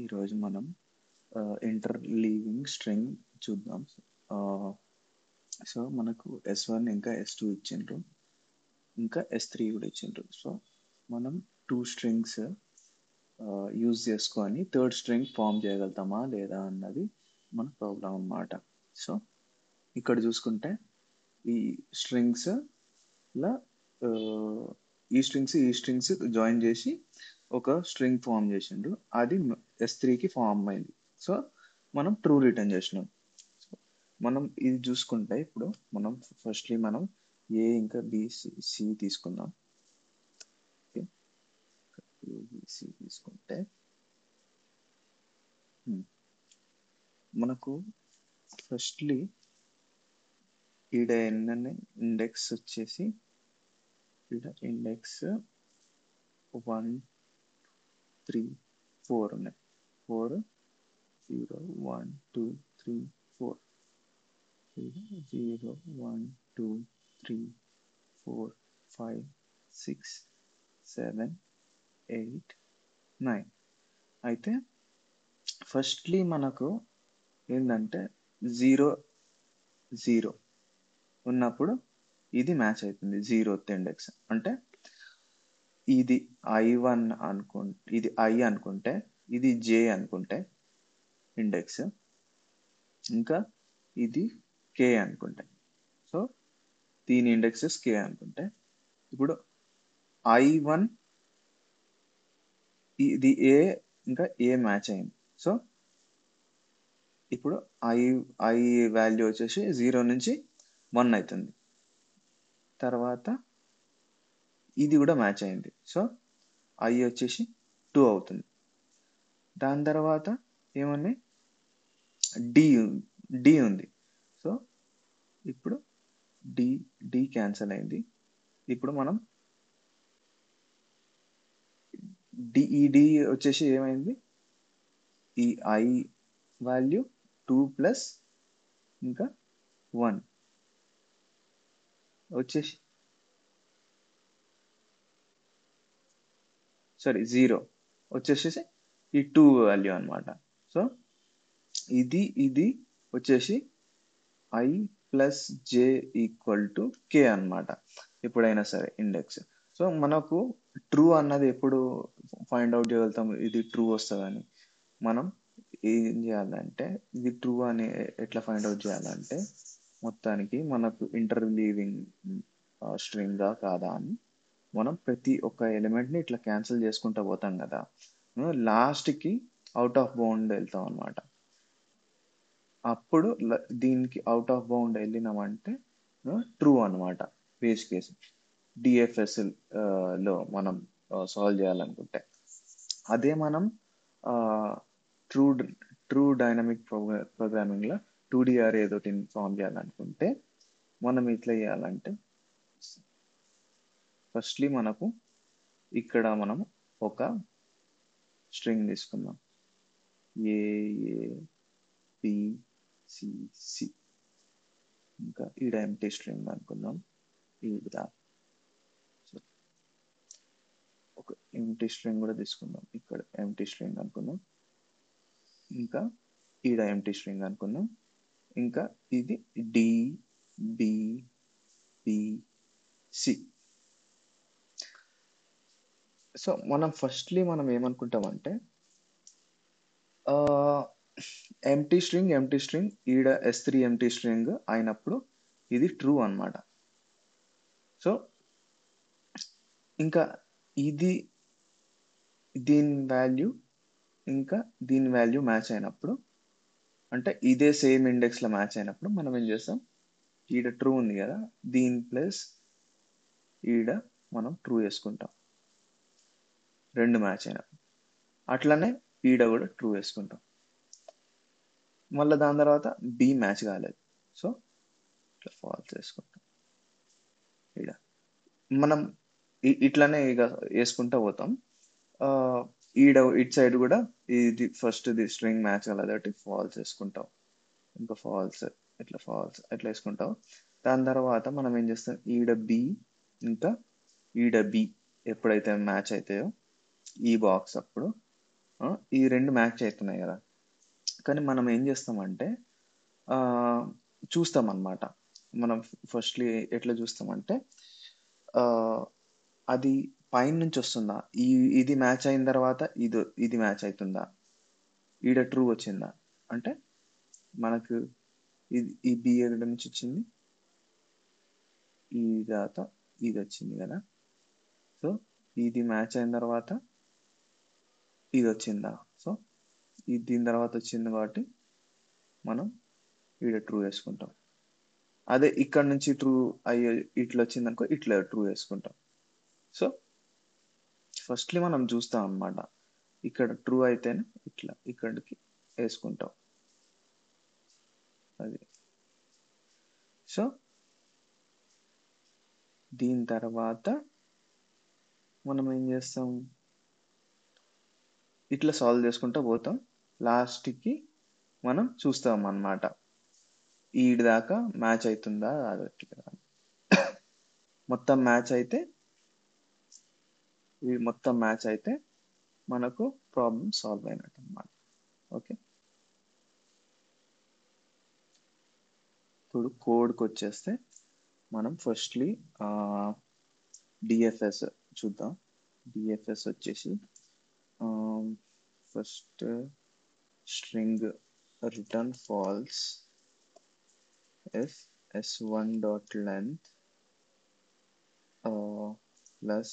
ఈరోజు మనం interleaving string చూద్దాం. సో మనకు S1 ఇంకా S2 ఇచ్చిండ్రు, ఇంకా S3 కూడా ఇచ్చిండ్రు. సో మనం 2 స్ట్రింగ్స్ యూజ్ చేసుకొని థర్డ్ స్ట్రింగ్ ఫామ్ చేయగలుగుతామా లేదా అన్నది మన ప్రాబ్లం అన్నమాట. సో ఇక్కడ చూసుకుంటే ఈ స్ట్రింగ్స్ లా ఈ స్ట్రింగ్స్ జాయిన్ చేసి ఒక స్ట్రింగ్ ఫామ్ చేసిండ్రు, అది S3కి ఫామ్ అయింది. సో మనం ట్రూ రిటర్న్ చేసినాం. మనం ఇది చూసుకుంటే ఇప్పుడు మనం ఫస్ట్లీ మనం ఏ ఇంకా బిసి తీసుకుందాం. ఏబిసి తీసుకుంటే మనకు ఫస్ట్లీ ఈడ ఎన్ని ఇండెక్స్ వచ్చేసి ఈడ ఇండెక్స్ 1 3 4 ఉన్నాయి. 4 0 1 2 3 4 0 1 2 3 4 5 6 7 8 9. అయితే ఫస్ట్లీ మనకు ఏంటంటే 0 0 ఉన్నప్పుడు ఇది మ్యాచ్ అవుతుంది. 0th ఇండెక్స్ అంటే ఇది I1 ఇది I అనుకుంటే, ఇది J అనుకుంటే ఇండెక్స్, ఇంకా ఇది K అనుకుంటే, సో దీని ఇండెక్సెస్ K అనుకుంటే, ఇప్పుడు I1 ఇది A ఇంకా A మ్యాచ్ అయింది. సో ఇప్పుడు I వాల్యూ వచ్చేసి 0 నుంచి 1 అవుతుంది. తర్వాత ఇది కూడా మ్యాచ్ అయింది. సో I వచ్చేసి 2 అవుతుంది. దాని తర్వాత ఏమన్నాయి, డి ఉంది. సో ఇప్పుడు డి క్యాన్సల్ అయింది. ఇప్పుడు మనం డి వచ్చేసి ఏమైంది, ఈ I వాల్యూ 2 ప్లస్ ఇంకా 1 వచ్చేసి 0 వచ్చేసి ఈ 2 వాల్యూ అనమాట. సో ఇది వచ్చేసి I plus J equal to K అనమాట ఎప్పుడైనా సరే ఇండెక్స్. సో మనకు ట్రూ అన్నది ఎప్పుడు ఫైండ్ అవుట్ చేయగలుగుతాం ఇది ట్రూ వస్తుందని. మనం ఏం చేయాలంటే ఇది ట్రూ అని ఎట్లా ఫైండ్ అవుట్ చేయాలంటే, మొత్తానికి మనకు ఇంటర్లీవింగ్ స్ట్రింగా కాదా అని మనం ప్రతి ఒక్క ఎలిమెంట్ని ఇట్లా క్యాన్సిల్ చేసుకుంటూ పోతాం కదా, లాస్ట్కి అవుట్ ఆఫ్ బౌండ్ వెళ్తాం అనమాట. అప్పుడు దీనికి అవుట్ ఆఫ్ బౌండ్ వెళ్ళినామంటే ట్రూ అనమాట. బేస్ కేసు డిఎఫ్ఎస్ లో మనం సాల్వ్ చేయాలనుకుంటే, అదే మనం ట్రూ డైనమిక్ ప్రోగ్రామింగ్ లో 2D ఏదో ఫామ్ చేయాలనుకుంటే మనం ఇట్లా చేయాలంటే, ఫస్ట్లీ మనకు ఇక్కడ మనం ఒక స్ట్రింగ్ తీసుకుందాం, ఏబిసిసి, ఇంకా ఈడ ఎంటీ స్ట్రింగ్ అనుకుందాం. ఈడ ఒక ఎంటీ స్ట్రింగ్ కూడా తీసుకుందాం, ఇక్కడ ఎంటీ స్ట్రింగ్ అనుకుందాం, ఇంకా ఈడ ఎంటీ స్ట్రింగ్ అనుకుందాం, ఇంకా ఇది డిబిసి. సో మనం ఫస్ట్లీ మనం ఏమనుకుంటామంటే, ఎంటీ స్ట్రింగ్ ఈడ S3 ఎంటీ స్ట్రింగ్ అయినప్పుడు ఇది ట్రూ అన్నమాట. సో ఇంకా ఇది దీని వాల్యూ ఇంకా దీని వాల్యూ మ్యాచ్ అయినప్పుడు, అంటే ఇదే సేమ్ ఇండెక్స్లో మ్యాచ్ అయినప్పుడు మనం ఏం చేస్తాం, ఈడ ట్రూ ఉంది కదా, దీని ప్లస్ ఈడ మనం ట్రూ వేసుకుంటాం, రెండు మ్యాచ్ అయినప్పుడు. అట్లనే ఈడ కూడా ట్రూ వేసుకుంటాం. మళ్ళీ దాని తర్వాత బి మ్యాచ్ కాలేదు, సో ఇట్లా ఫాల్స్ వేసుకుంటాం. ఈడ మనం ఇట్లనే ఇక వేసుకుంటూ పోతాం. ఈడ ఇట్ సైడ్ కూడా ఇది ఫస్ట్ స్ట్రింగ్ మ్యాచ్ కాలేదు ఫాల్స్ వేసుకుంటాం, ఇంకా ఫాల్స్ ఎట్లా వేసుకుంటాం. దాని తర్వాత మనం ఏం చేస్తాం, ఈడ బి ఇంకా ఈడ బి ఎప్పుడైతే మ్యాచ్ అవుతాయో ఈ బాక్స్ అప్పుడు ఈ రెండు మ్యాచ్ అవుతున్నాయి కదా. కానీ మనం ఏం చేస్తామంటే ఆ, చూస్తామన్నమాట. మనం ఫస్ట్లీ ఎట్లా చూస్తామంటే ఆ, అది పైన నుంచి వస్తుందా, ఇది మ్యాచ్ అయిన తర్వాత ఇది మ్యాచ్ అవుతుందా, ఈడ ట్రూ వచ్చిందా అంటే మనకు ఈ బి ఎక్కడ నుంచి వచ్చింది, ఈ తర్వాత ఇది వచ్చింది కదా. సో ఇది మ్యాచ్ అయిన తర్వాత ఇది వచ్చిందా, సో ఇది దీని తర్వాత వచ్చింది కాబట్టి మనం ఈడ ట్రూ వేసుకుంటాం. అదే ఇక్కడ నుంచి ట్రూ అయ్యే ఇట్లా వచ్చింది అనుకో, ఇట్లా ట్రూ వేసుకుంటాం. సో ఫస్ట్లీ మనం చూస్తాం అన్నమాట, ఇక్కడ ట్రూ అయితేనే ఇట్లా ఇక్కడికి వేసుకుంటాం. అది. సో దీని తర్వాత మనం ఏం చేస్తాం, ఇట్లా సాల్వ్ చేసుకుంటూ పోతాం. లాస్ట్కి మనం చూస్తాం అన్నమాట, ఈడి దాకా మ్యాచ్ అవుతుందా అది మొత్తం మ్యాచ్ అయితే, ఈ మొత్తం మ్యాచ్ అయితే మనకు ప్రాబ్లం సాల్వ్ అయినట్టు అన్నమాట. ఓకే, ఇప్పుడు కోడ్కి వచ్చేస్తే మనం ఫస్ట్లీ డిఎఫ్ఎస్ చూద్దాం. డిఎఫ్ఎస్ వచ్చేసి first string return falls if s1 dot length plus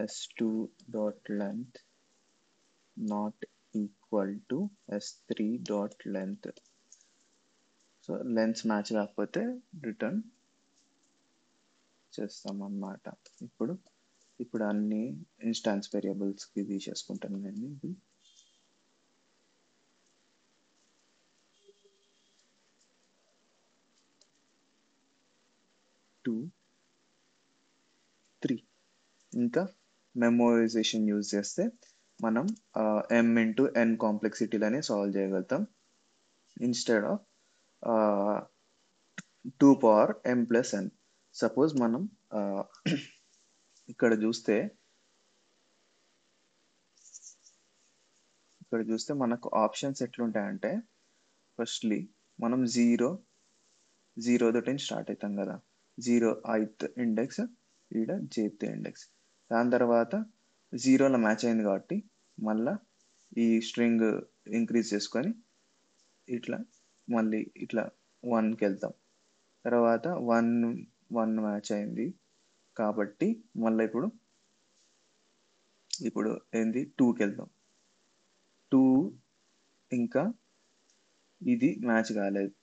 s2 dot length not equal to s3 dot length. So lens match కాకపోతే రిటర్న్ చేస్తాం అన్నమాట. ఇప్పుడు అన్ని ఇన్స్టాన్స్ వేరియబుల్స్కి తీసేసుకుంటాను నేను. ఇది 2 3 ఇంకా మెమోరైజేషన్ యూజ్ చేస్తే మనం m ఇంటూ n కాంప్లెక్సిటీలని సాల్వ్ చేయగలుగుతాం instead of 2 power m plus n. Suppose మనం ఇక్కడ చూస్తే మనకు ఆప్షన్స్ ఎట్లుంటాయంటే, ఫస్ట్లీ మనం జీరో తోటి స్టార్ట్ అవుతాం కదా. 0 ith ఇండెక్స్, ఈడ jth ఇండెక్స్. దాని తర్వాత జీరోలో మ్యాచ్ అయింది కాబట్టి మళ్ళా ఈ స్ట్రింగ్ ఇంక్రీజ్ చేసుకొని ఇట్లా మళ్ళీ ఇట్లా 1కి వెళ్తాం. తర్వాత 1 మ్యాచ్ అయింది కాబట్టి మళ్ళీ ఇప్పుడు ఏంది 2కి వెళ్తాం. 2 ఇంకా ఇది మ్యాచ్ కాలేదు,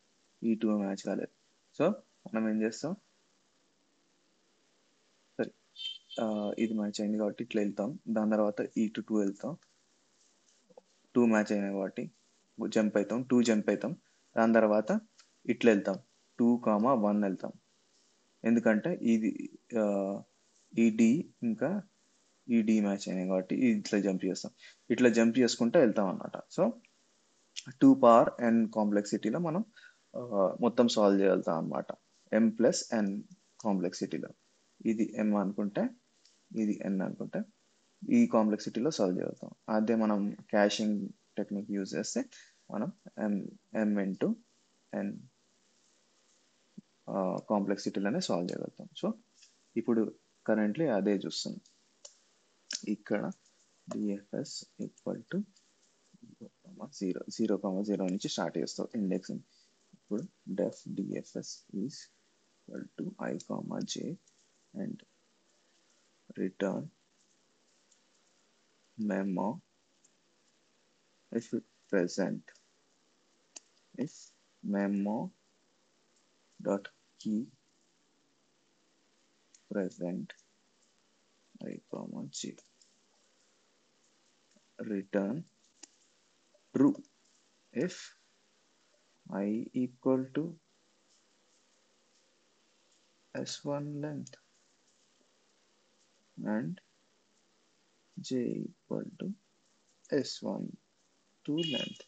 ఈ 2 మ్యాచ్ కాలేదు. సో మనం ఏం చేస్తాం, సరే ఇది మ్యాచ్ అయింది కాబట్టి ఇట్లా వెళ్తాం. దాని తర్వాత ఈ 2 వెళ్తాం. 2 మ్యాచ్ అయినాయి కాబట్టి జంప్ అవుతాం, 2 జంప్ అవుతాం. దాని తర్వాత ఇట్లా వెళ్తాం, 2, 1 వెళ్తాం. ఎందుకంటే ఈ డి ఇంకా ఈ డి మ్యాచ్ అయినాయి కాబట్టి ఇట్లా జంప్ చేస్తాం. ఇట్లా జంప్ చేసుకుంటూ వెళ్తాం అన్నమాట. సో 2 పవర్ n కాంప్లెక్సిటీలో మనం మొత్తం సాల్వ్ చేయగలుగుతాం అన్నమాట. m ప్లస్ n కాంప్లెక్సిటీలో ఇది m అనుకుంటే ఇది n అనుకుంటే ఈ కాంప్లెక్సిటీలో సాల్వ్ చేయగలుగుతాం. అదే మనం క్యాషింగ్ టెక్నిక్ యూజ్ చేస్తే మనం m ఇంటూ n కాంప్లెక్సిటీలోనే సాల్వ్ చేయగలుగుతాం. సో ఇప్పుడు కరెంట్లీ అదే చూస్తుంది. ఇక్కడ డిఎఫ్ఎస్ ఈక్వల్ టు 0 నుంచి స్టార్ట్ చేస్తాం ఇండెక్సింగ్. ఇప్పుడు def DFS is equal to i, j and return memo if present, if memo dot key present i, j. Return true if I equal to s1 length and j equal to s1 2 length.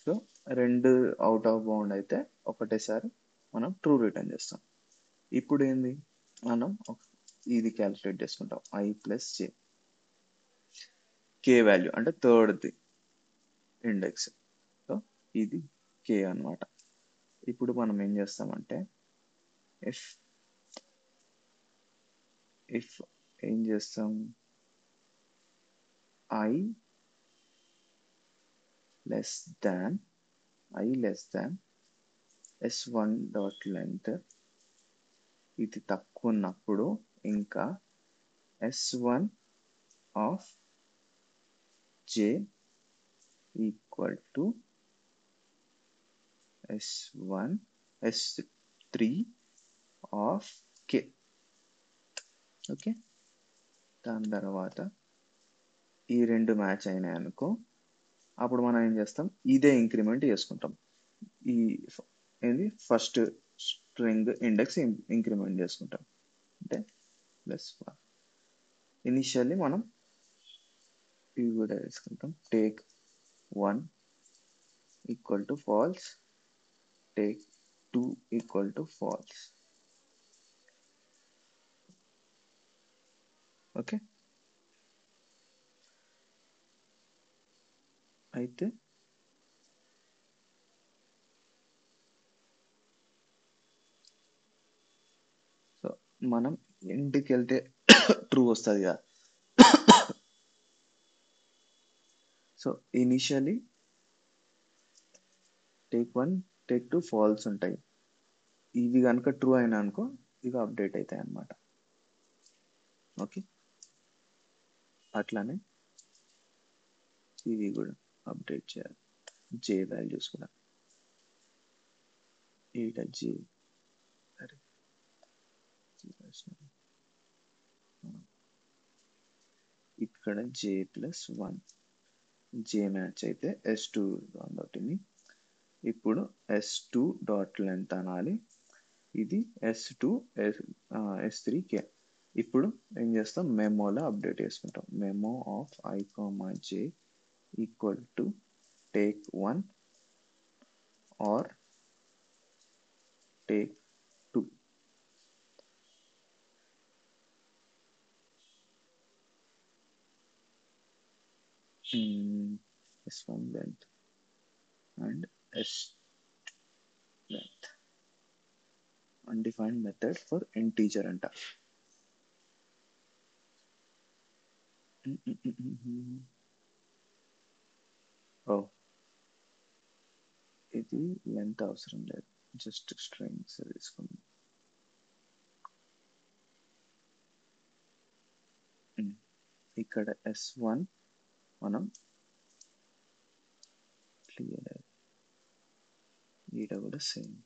So రెండు out of bound అయితే ఒకటేసారి మనం true return చేస్తాం. ఇప్పుడు ఏంది, మనం ఇది calculate చేసుకుంటాం i plus j. K value అంటే థర్డ్ది ఇండెక్స్. సో ఇది కే అన్నమాట. ఇప్పుడు మనం ఏం చేస్తామంటే ఇఫ్ ఇఫ్ ఏం చేస్తాం, I less than s1 dot length ఇది తక్కువ ఉన్నప్పుడు, ఇంకా s1 of j equal to s3 of k. Okay, దాని తర్వాత ఈ రెండు మ్యాచ్ అయినాయి అనుకో, అప్పుడు మనం ఏం చేస్తాం, ఇదే ఇంక్రిమెంట్ చేసుకుంటాం. ఈ ఏంది ఫస్ట్ స్ట్రింగ్ ఇండెక్స్ ఇంక్రిమెంట్ చేసుకుంటాం అంటే +1. ఇనిషియల్లీ మనం ఇవి కూడా వేసుకుంటాం. Take 1 equal to false, take 2 equal to false. Okay, అయితే సో మనం ఎండ్కి వెళ్తే ట్రూ వస్తుంది కదా. So initially take 1 take 2 false ఉంటాయి. ఇవి కనుక ట్రూ అయినా అనుకో ఇవి అప్డేట్ అవుతాయి అన్నమాట. ఓకే, అట్లానే ఇవి కూడా అప్డేట్ చేయాలి. జే వాల్యూస్ కూడా ఈట జే, అరే ఇక్కడ j+1 జే మ్యాచ్ అయితే s2 డాట్ని ఇప్పుడు s2 డాట్ లెంత్ అనాలి. ఇది s2 s3k. ఇప్పుడు ఏం చేస్తాం, మెమోలో అప్డేట్ చేసుకుంటాం. Memo of i, j equal to take 1 or take 2. s1 length and s length. Undefined method for integer అంట. ఓ, ఇది లెంత్ అవసరం లేదు, జస్ట్ స్ట్రింగ్స్ తీసుకుందాం. ఇక్కడ s1 మనం క్లియర్, ఈడ కూడా సేమ్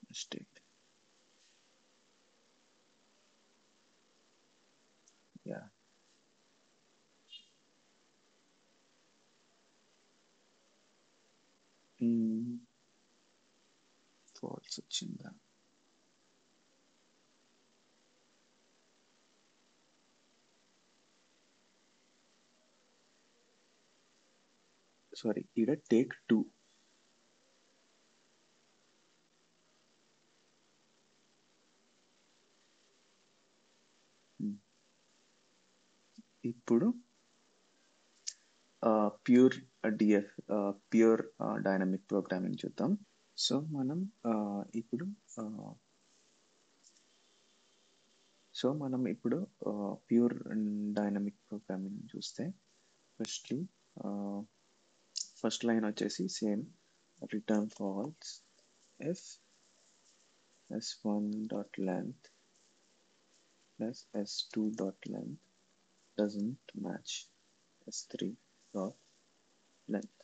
మిస్టేక్. యా, ఫాల్స్ వచ్చిందా? సారీ, ఈడ టేక్ 2. ఇప్పుడు pure DF, pure dynamic programming చూద్దాం. సో మనం ఇప్పుడు ప్యూర్ డైనమిక్ ప్రోగ్రామింగ్ చూస్తే ఫస్ట్ లైన్ వచ్చేసి same, return falls if s1 dot length plus s2 dot length doesn't match s3 dot length.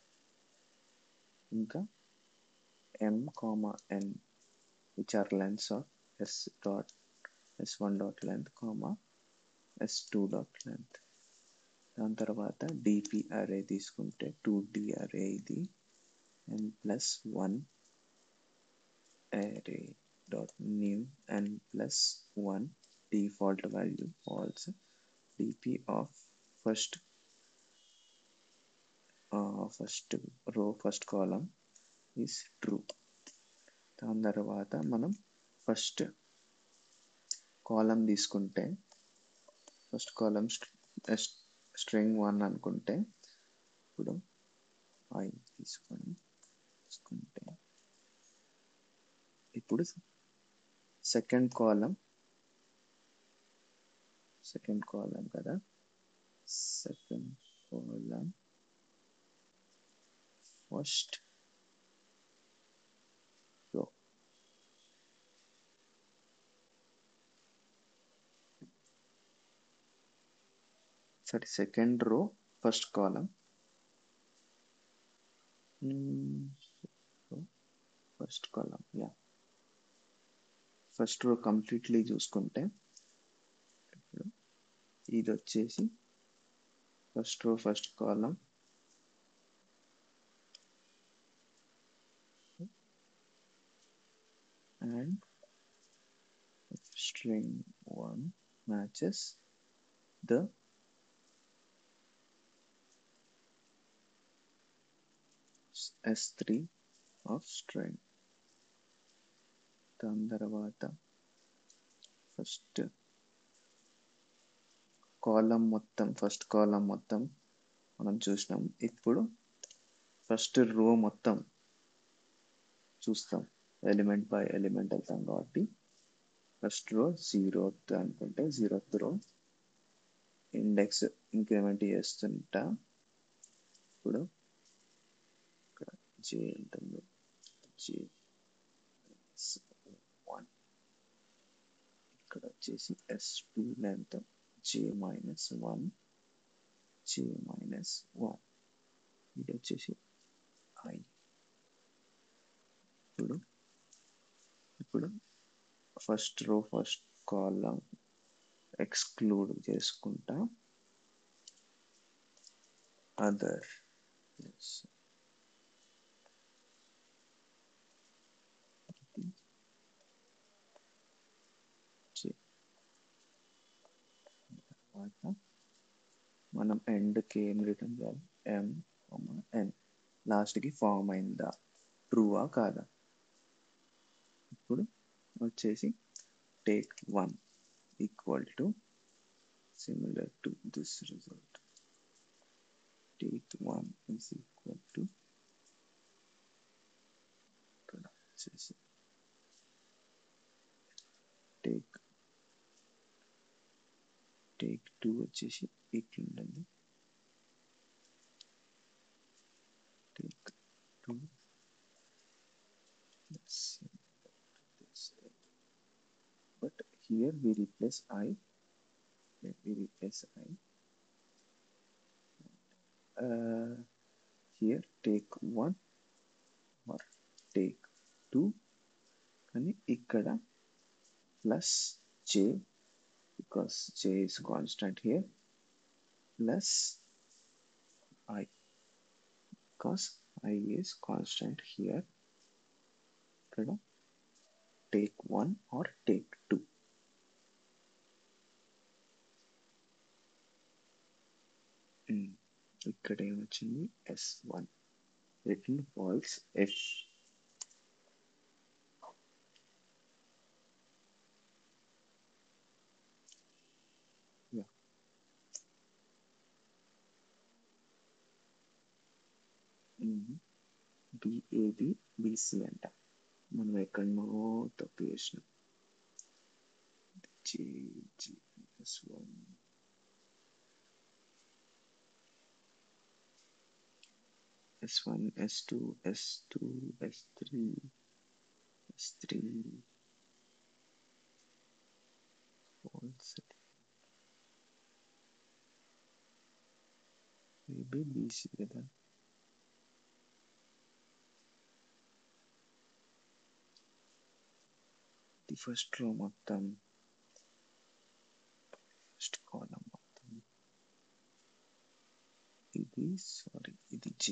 ఇంకా m comma n which are lengths of s1 dot length comma s2 dot length. దాని తర్వాత dp array తీసుకుంటే 2d array ఇది, n plus 1 array dot new n plus 1 default value false, dp of first row first column is true. దాని తర్వాత మనం first కాలం తీసుకుంటే first కాలం string 1 అనుకుంటే ఇప్పుడు ఐ తీసుకుంటే ఇప్పుడు సెకండ్ కాలం కదా, second column first row. Sorry, second row first కాలం, first కాలం first row completely చూసుకుంటే ఇప్పుడు ఇది వచ్చేసి first row first column and string 1 matches the S3 of string. దాని తర్వాత ఫస్ట్ కాలం మొత్తం మనం చూసినాం. ఇప్పుడు ఫస్ట్ రో మొత్తం చూస్తాం, ఎలిమెంట్ బై ఎలిమెంట్ వెళ్తాం కాబట్టి ఫస్ట్ రో 0th అనుకుంటే 0th రో ఇండెక్స్ ఇంక్రిమెంట్ చేస్తుంటా. ఇప్పుడు ఇక్కడ జే ఉంటుంది, J1, ఇక్కడ వచ్చేసి S2 లెంత్ J-1, J-1, ఇది వచ్చేసి I. ఇప్పుడు ఫస్ట్ రో ఫస్ట్ కాలం ఎక్స్క్లూడ్ చేసుకుంటా, అదర్ మనం ఎండ్కి ఏం రిటర్న్ చేయాలి, M, N, లాస్ట్కి ఫామ్ అయిందా, ట్రూవా కాదా. ఇప్పుడు వచ్చేసి take 1 equal to similar to this result. Take 1 is equal to ఇక్కడ వచ్చేసి take 2 వచ్చేసి ఇట్లుంటుంది. take 2 but here we replace I. Here take 1 or take 2 కానీ ఇక్కడ plus J because J is constant here, plus I because I is constant here. ఇక్కడ take 1 or take 2. ఇక్కడ ఏమొచ్చింది, S1 written false if BAB BC అంట, మనం ఎక్కడనో తప్పు చేసినాం. S1 S2 S3 false, maybe BC కదా. ది ఫస్ట్ రో మొత్తం, ఫస్ట్ కాలం మొత్తం, ఇది J